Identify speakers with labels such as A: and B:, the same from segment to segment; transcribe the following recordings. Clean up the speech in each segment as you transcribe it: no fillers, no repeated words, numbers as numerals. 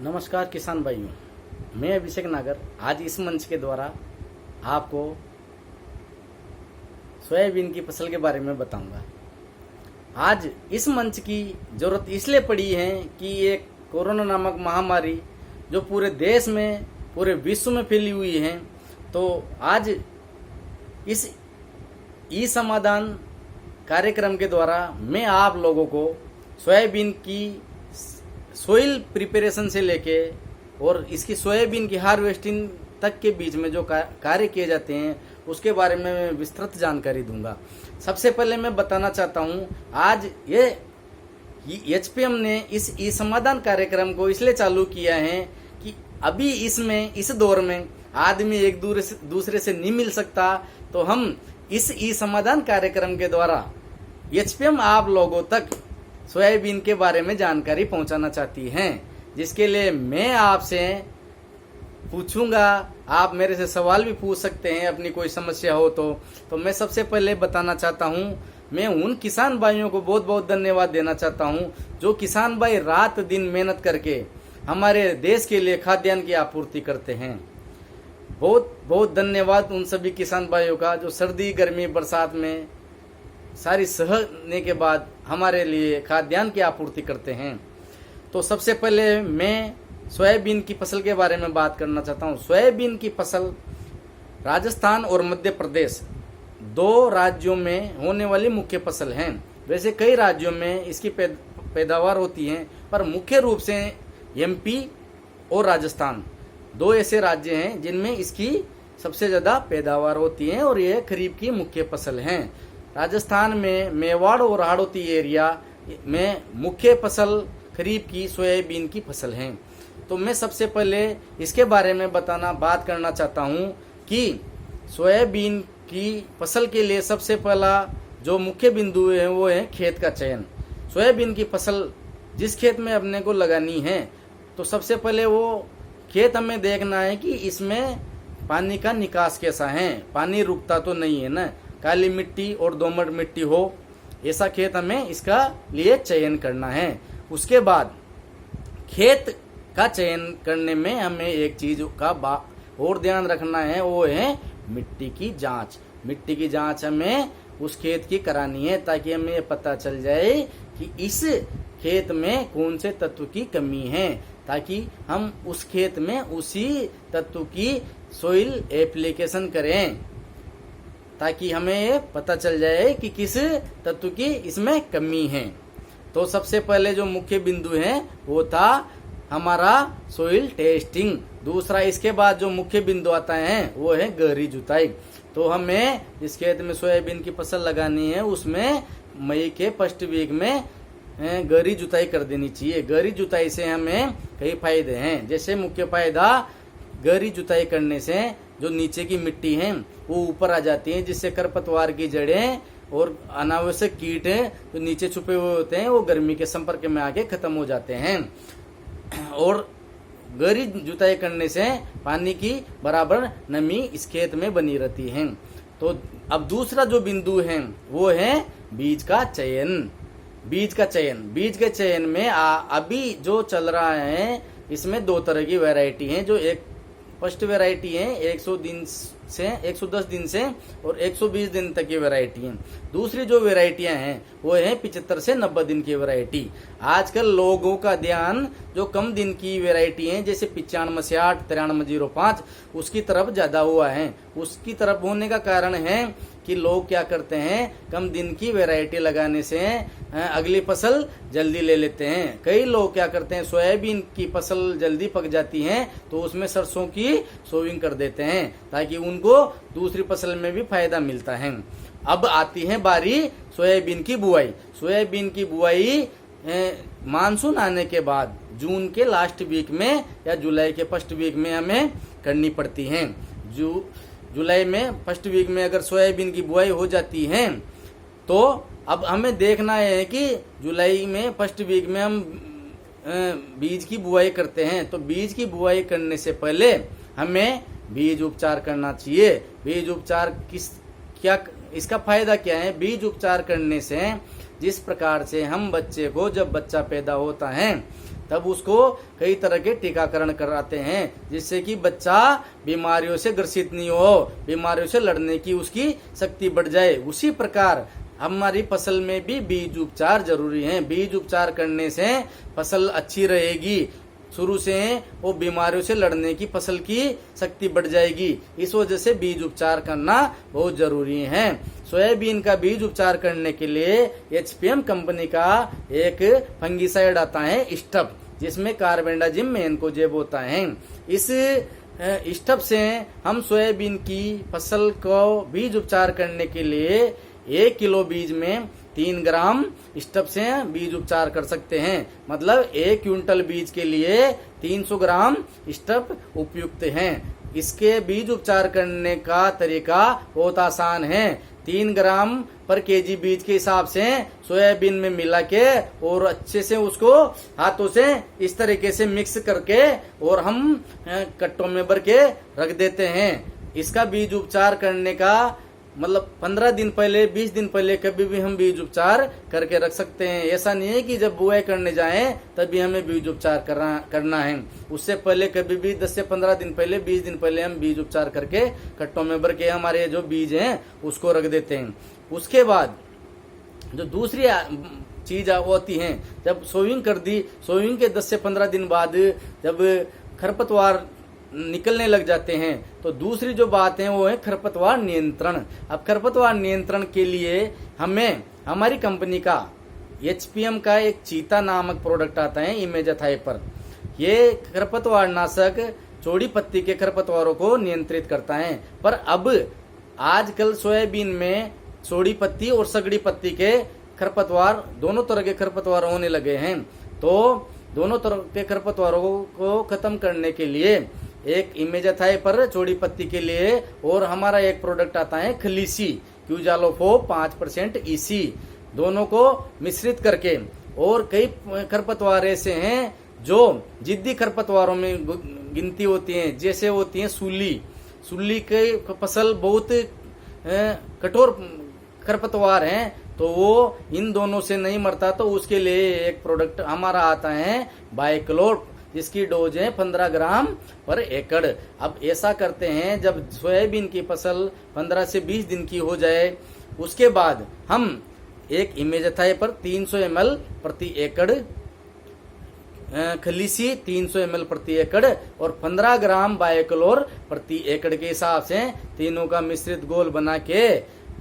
A: नमस्कार किसान भाइयों, मैं अभिषेक नागर आज इस मंच के द्वारा आपको सोयाबीन की फसल के बारे में बताऊंगा। आज इस मंच की जरूरत इसलिए पड़ी है कि ये कोरोना नामक महामारी जो पूरे देश में पूरे विश्व में फैली हुई है, तो आज इस ई समाधान कार्यक्रम के द्वारा मैं आप लोगों को सोयाबीन की सोइल प्रिपरेशन से लेके और इसकी सोयाबीन की हार्वेस्टिंग तक के बीच में जो कार्य किए जाते हैं उसके बारे में मैं विस्तृत जानकारी दूंगा। सबसे पहले मैं बताना चाहता हूं, आज ये एचपीएम ने इस ई समाधान कार्यक्रम को इसलिए चालू किया है कि अभी इस दौर में आदमी एक दूसरे से नहीं मिल सकता, तो हम इस ई समाधान कार्यक्रम के द्वारा एचपीएम आप लोगों तक सोयाबीन के बारे में जानकारी पहुंचाना चाहती हैं, जिसके लिए मैं आपसे पूछूंगा। आप मेरे से सवाल भी पूछ सकते हैं अपनी कोई समस्या हो तो मैं सबसे पहले बताना चाहता हूं, मैं उन किसान भाइयों को बहुत बहुत धन्यवाद देना चाहता हूं जो किसान भाई रात दिन मेहनत करके हमारे देश के लिए खाद्यान्न की आपूर्ति करते हैं। बहुत बहुत धन्यवाद उन सभी किसान भाइयों का जो सर्दी गर्मी बरसात में सारी सहने के बाद हमारे लिए खाद्यान्न की आपूर्ति करते हैं। तो सबसे पहले मैं सोयाबीन की फसल के बारे में बात करना चाहता हूँ। सोयाबीन की फसल राजस्थान और मध्य प्रदेश दो राज्यों में होने वाली मुख्य फसल है। वैसे कई राज्यों में इसकी पैदावार होती है, पर मुख्य रूप से एमपी और राजस्थान दो ऐसे राज्य हैं जिनमें इसकी सबसे ज्यादा पैदावार होती है और यह खरीफ की मुख्य फसल है। राजस्थान में मेवाड़ और हाड़ौती एरिया में मुख्य फसल खरीफ की सोयाबीन की फसल है। तो मैं सबसे पहले इसके बारे में बात करना चाहता हूं कि सोयाबीन की फसल के लिए सबसे पहला जो मुख्य बिंदु है वो है खेत का चयन। सोयाबीन की फसल जिस खेत में अपने को लगानी है, तो सबसे पहले वो खेत हमें देखना है कि इसमें पानी का निकास कैसा है, पानी रुकता तो नहीं है ना, काली मिट्टी और दोमट मिट्टी हो, ऐसा खेत हमें इसका लिए चयन करना है। उसके बाद खेत का चयन करने में हमें एक चीज का और ध्यान रखना है, वो है मिट्टी की जांच। मिट्टी की जांच हमें उस खेत की करानी है ताकि हमें ये पता चल जाए कि इस खेत में कौन से तत्व की कमी है, ताकि हम उस खेत में उसी तत्व की सोइल एप्लीकेशन करें, ताकि हमें ये पता चल जाए कि किस तत्व की इसमें कमी है। तो सबसे पहले जो मुख्य बिंदु है वो था हमारा सोइल टेस्टिंग। दूसरा इसके बाद जो मुख्य बिंदु आता है वो है गहरी जुताई। तो हमें इस खेत में सोयाबीन की फसल लगानी है, उसमें मई के फर्स्ट वीक में गहरी जुताई कर देनी चाहिए। गहरी जुताई से हमें कई फायदे हैं। जैसे मुख्य फायदा, गहरी जुताई करने से जो नीचे की मिट्टी है वो ऊपर आ जाती है, जिससे खरपतवार की जड़ें और अनावश्यक कीट जो नीचे छुपे हुए होते हैं वो गर्मी के संपर्क में आके खत्म हो जाते हैं। और गहरी जुताई करने से पानी की बराबर नमी इस खेत में बनी रहती है। तो अब दूसरा जो बिंदु है वो है बीज का चयन। बीज के चयन में अभी जो चल रहा है इसमें दो तरह की वैरायटी है। जो एक फर्स्ट वैरायटी है 110 दिन से और 120 दिन तक की वैरायटी है। दूसरी जो वैरायटियां हैं वो है 75 से 90 दिन की वैरायटी। आजकल लोगों का ध्यान जो कम दिन की वैरायटी है जैसे 95 68 93 05 उसकी तरफ ज्यादा हुआ है। उसकी तरफ होने का कारण है कि लोग क्या करते हैं, कम दिन की वैरायटी लगाने से अगली फसल जल्दी ले लेते हैं। कई लोग क्या करते हैं, सोयाबीन की फसल जल्दी पक जाती है तो उसमें सरसों की सोविंग कर देते हैं ताकि उनको दूसरी फसल में भी फायदा मिलता है। अब आती है बारी सोयाबीन की बुआई। सोयाबीन की बुआई मानसून आने के बाद जून के लास्ट वीक में या जुलाई के फर्स्ट वीक में हमें करनी पड़ती है। जुलाई में फर्स्ट वीक में अगर सोयाबीन की बुआई हो जाती है तो अब हमें देखना है कि जुलाई में फर्स्ट वीक में हम बीज की बुआई करते हैं। तो बीज की बुआई करने से पहले हमें बीज उपचार करना चाहिए। बीज उपचार इसका फायदा क्या है? बीज उपचार करने से जिस प्रकार से हम बच्चे को जब बच्चा पैदा होता है तब उसको कई तरह के टीकाकरण कराते हैं, जिससे कि बच्चा बीमारियों से ग्रसित नहीं हो, बीमारियों से लड़ने की उसकी शक्ति बढ़ जाए। उसी प्रकार हमारी फसल में भी बीज उपचार जरूरी है। बीज उपचार करने से फसल अच्छी रहेगी, शुरू से वो बीमारियों से लड़ने की फसल की शक्ति बढ़ जाएगी। इस वजह से बीज उपचार करना बहुत जरूरी है। सोयाबीन का बीज उपचार करने के लिए एचपीएम कंपनी का एक फंगिसाइड आता है स्टप, जिसमें कार्बेंडाजिम मैनकोजेब होता है। इस स्टप से हम सोयाबीन की फसल को बीज उपचार करने के लिए 1 किलो बीज में 3 ग्राम स्टप से बीज उपचार कर सकते हैं। मतलब 1 क्विंटल बीज के लिए 300 ग्राम स्टप उपयुक्त हैं। इसके बीज उपचार करने का तरीका बहुत आसान है। 3 ग्राम पर केजी बीज के हिसाब से सोयाबीन में मिला के और अच्छे से उसको हाथों से इस तरीके से मिक्स करके और हम कट्टों में भर के रख देते हैं। इसका बीज उपचार करने का मतलब 15 दिन पहले 20 दिन पहले कभी भी हम बीज उपचार करके रख सकते हैं। ऐसा नहीं है कि जब बुआई करने जाएं तभी हमें बीज उपचार करना है। उससे पहले कभी भी 10 से 15 दिन पहले 20 दिन पहले हम बीज उपचार करके कट्टों में भर के हमारे जो बीज हैं उसको रख देते हैं। उसके बाद जो दूसरी चीज होती है, जब सोइंग कर दी, सोइंग के 10 से 15 दिन बाद जब खरपतवार निकलने लग जाते हैं तो दूसरी जो बात है वो है खरपतवार नियंत्रण। अब खरपतवार नियंत्रण के लिए हमें हमारी कंपनी का एचपीएम का एक चीता नामक प्रोडक्ट आता है इमेजाथाइपर। ये खरपतवार नाशक चौड़ी पत्ती के खरपतवारों को नियंत्रित करता है। पर अब आजकल सोयाबीन में चौड़ी पत्ती और सगड़ी पत्ती के खरपतवार, दोनों तरह के खरपतवार होने लगे हैं। तो दोनों तरह के खरपतवारों को खत्म करने के लिए एक इमेजाथाइपर चौड़ी पत्ती के लिए और हमारा एक प्रोडक्ट आता है खलीसी क्यूजालोफो 5% ईसी, दोनों को मिश्रित करके। और कई खरपतवार ऐसे हैं जो जिद्दी खरपतवारों में गिनती होती हैं, जैसे होती है सूली के फसल बहुत कठोर खरपतवार हैं, तो वो इन दोनों से नहीं मरता। तो उसके लिए एक प्रोडक्ट हमारा आता है बाइक्लोर, जिसकी डोज है 15 ग्राम पर एकड़। अब ऐसा करते हैं, जब सोयाबीन की फसल 15 से 20 दिन की हो जाए उसके बाद हम एक इमेजाथाइपर 300 ml प्रति एकड़, खलीसी 300 ml प्रति एकड़ और 15 ग्राम बाइक्लोर प्रति एकड़ के हिसाब से तीनों का मिश्रित घोल बना के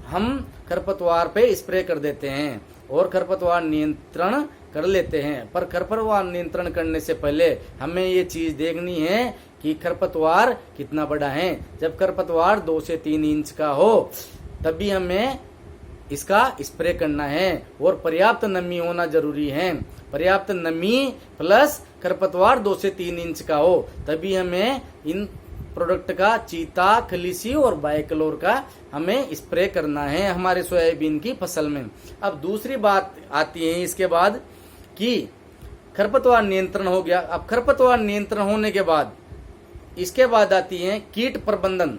A: हम खरपतवार पे स्प्रे कर देते हैं और खरपतवार नियंत्रण कर लेते हैं। पर खरपतवार नियंत्रण करने से पहले हमें ये चीज देखनी है कि खरपतवार कितना बड़ा है। जब खरपतवार 2 से 3 इंच का हो तभी हमें इसका स्प्रे करना है और पर्याप्त नमी होना जरूरी है। पर्याप्त नमी प्लस खरपतवार 2 से 3 इंच का हो तभी हमें इन प्रोडक्ट का चीता, खलीसी और बाइक्लोर का हमें स्प्रे करना है हमारे सोयाबीन की फसल में। अब दूसरी बात आती है इसके बाद कि खरपतवार नियंत्रण हो गया। अब खरपतवार नियंत्रण होने के बाद इसके बाद आती है कीट प्रबंधन।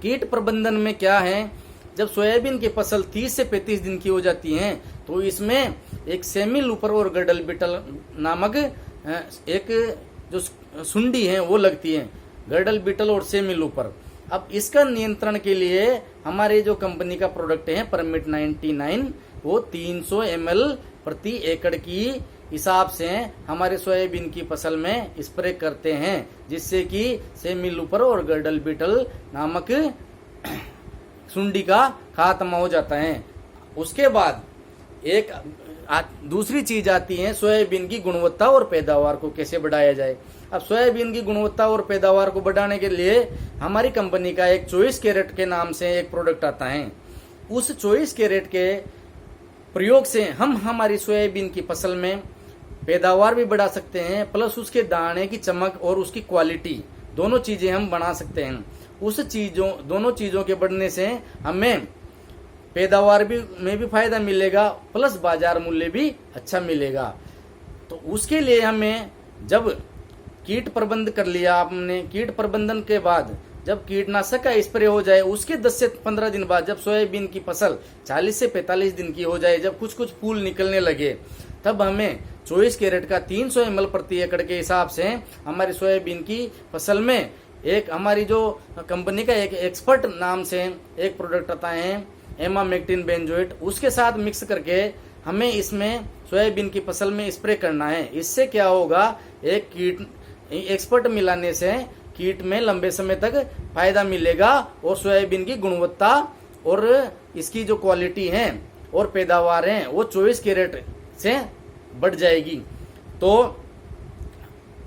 A: कीट प्रबंधन में क्या है, जब सोयाबीन की फसल 30 से 35 दिन की हो जाती है तो इसमें एक सेमी लूपर और गडल बिटल नामक एक जो सुंडी है वो लगती है, गर्डल बीटल और सेमी लूपर। अब इसका नियंत्रण के लिए हमारे जो कंपनी का प्रोडक्ट है परमिट 99, वो 300 ml प्रति एकड़ की हिसाब से हमारे सोयाबीन की फसल में स्प्रे करते हैं, जिससे कि सेमी लूपर और गर्डल बीटल नामक सुंडी का खात्मा हो जाता है। उसके बाद एक दूसरी चीज आती है सोयाबीन की गुणवत्ता और पैदावार को कैसे बढ़ाया जाए। अब सोयाबीन की गुणवत्ता और पैदावार को बढ़ाने के लिए हमारी कंपनी का एक 24 कैरेट के नाम से एक प्रोडक्ट आता है। उस 24 कैरेट के प्रयोग से हम हमारी सोयाबीन की फसल में पैदावार भी बढ़ा सकते हैं, प्लस उसके दाने की चमक और उसकी क्वालिटी दोनों चीजें हम बढ़ा सकते हैं। दोनों चीजों के बढ़ने से हमें पैदावार में भी फायदा मिलेगा, प्लस बाजार मूल्य भी अच्छा मिलेगा। तो उसके लिए हमें जब कीट प्रबंध कर लिया आपने, कीट प्रबंधन के बाद जब कीटनाशक का स्प्रे हो जाए उसके 10 से 15 दिन बाद जब सोयाबीन की फसल 40 से 45 दिन की हो जाए, जब कुछ कुछ फूल निकलने लगे, तब हमें 24 कैरेट का 300 ml प्रति एकड़ के हिसाब से हमारी सोयाबीन की फसल में एक हमारी जो कंपनी का एक एक्सपर्ट नाम से एक प्रोडक्ट आता है एमामेक्टिन बेंजोएट, उसके साथ मिक्स करके हमें इसमें सोयाबीन की फसल में स्प्रे करना है। इससे क्या होगा, एक कीट एक्सपर्ट मिलाने से कीट में लंबे समय तक फायदा मिलेगा और सोयाबीन की गुणवत्ता और इसकी जो क्वालिटी है और पैदावार है वो 24 कैरेट से बढ़ जाएगी। तो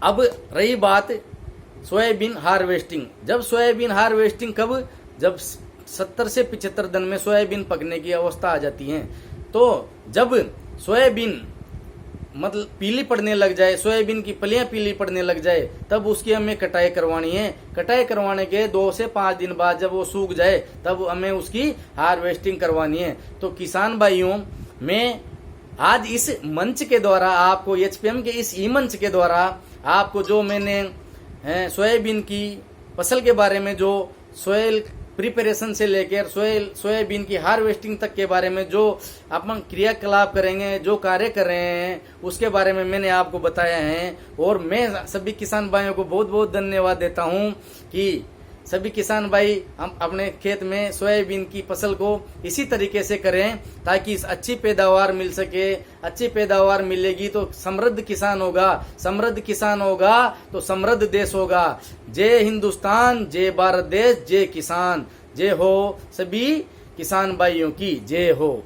A: अब रही बात सोयाबीन हार्वेस्टिंग। जब सोयाबीन हार्वेस्टिंग कब, जब 70 से 75 दिन में सोयाबीन पकने की अवस्था आ जाती है। तो जब सोयाबीन मतलब पीली पड़ने लग जाए, सोयाबीन की फलियां पीली पड़ने लग जाए, तब उसकी हमें कटाई करवानी है। कटाई करवाने के 2 से 5 दिन बाद जब वो सूख जाए तब हमें उसकी हार्वेस्टिंग करवानी है। तो किसान भाइयों, मैं आज इस मंच के द्वारा आपको, एचपीएम के इस ई मंच के द्वारा आपको जो मैंने सोयाबीन की फसल के बारे में, जो सोयल प्रिपरेशन से लेकर सोयाबीन की हार्वेस्टिंग तक के बारे में जो अपन क्रियाकलाप करेंगे, जो कार्य कर रहे हैं, उसके बारे में मैंने आपको बताया है। और मैं सभी किसान भाइयों को बहुत बहुत धन्यवाद देता हूं कि सभी किसान भाई हम अपने खेत में सोयाबीन की फसल को इसी तरीके से करें ताकि अच्छी पैदावार मिल सके। अच्छी पैदावार मिलेगी तो समृद्ध किसान होगा, समृद्ध किसान होगा तो समृद्ध देश होगा। जय हिंदुस्तान, जय भारत देश, जय किसान, जय हो सभी किसान भाइयों की जय हो।